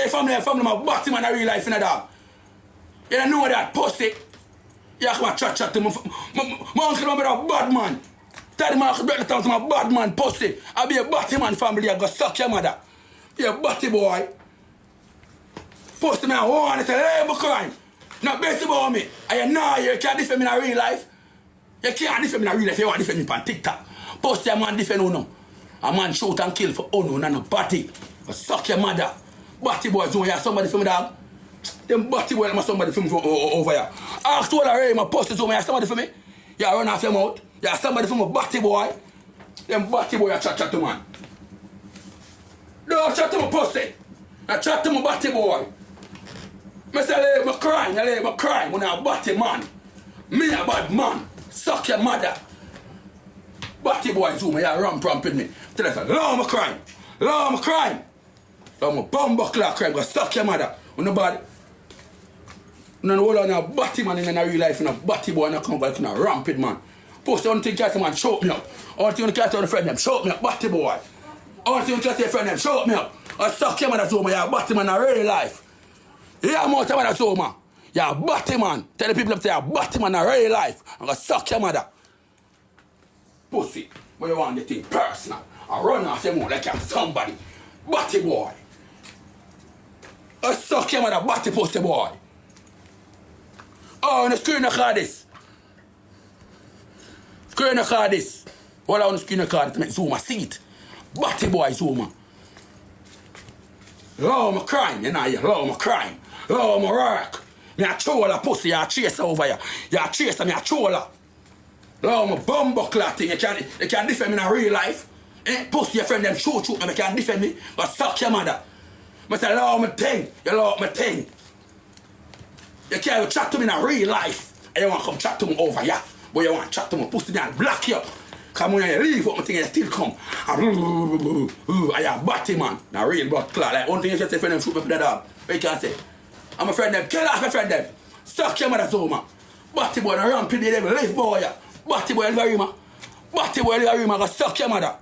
your family, my body man in real life, in a dog. You don't know that, pussy. You come and chat to me. My uncle and a bad man. Tell him I could break the town to my bad man, pussy. I be a body man family, I go suck your mother. You a body boy. Pussy me, I want it, hey, my crime. Not based about me. And you can't defend me in real life. You can't defend me in real life, you want to defend me on TikTok. Pussy a man defend unuh. A man shoot and kill for unuh, not no body. I suck your mother. Body boys, do you have somebody for me, dog? Them body boys, have somebody for me over here. Ask all the my pussy, do you have somebody for me? You run off your mouth. You have somebody for my body boy. Them body boy, you chat to man. Don't chat to my pussy. I chat to my body boy. I say, I'm crying when I'm a body man. Me a bad man. Suck your mother. Body boy, zoom, you ramp with me. Tell us, I'm a crime. I'm a crime. I'm a bumbuckler crime. Go suck your mother. On nobody. No hold on a body man in a real life and a body boy and a come back in a rampant man. Post on thing catch man, choke me up. All thing catch on the friend them, choke me up, body boy. All thing catch your friend them, choke me up. I suck your mother zoom, you're a body man in a real life. Yeah, more time than zoom, man. You're a body man. Tell the people up there, you're a body man in a real life. I'm gonna suck your mother. Pussy, when you want the thing personal. I run off your mouth like I'm somebody. Body boy. I suck your mother, body pussy boy. Oh, on the screen record this. Screen record this. All on the screen record to make zoom, I see it. Body boy zoom. Law my crime, you know, law my crime. Law my work. Me a troller pussy, you a chaser over here. You a chaser, me a troller. Law my bumbuckler thing, you can defend me in real life. Eh? Pussy your friend them shoot me, you can defend me. But suck your mother. I say law my thing, you law my thing. You can't chat to me in real life. And you want to come chat to me over here. But you want to chat to me, pussy me and block you up. Come when you leave up my thing, you still come. I am a batty man. Now real but clear. Like one thing you just say friend them shoot me for the dog. What you can say? I'm a friend them, kill off my friend them. Suck your mother so man. Batty boy, no ramp in the devil, live boy. Batty boy, live a rima. Batty boy, live a rima, go suck your mother.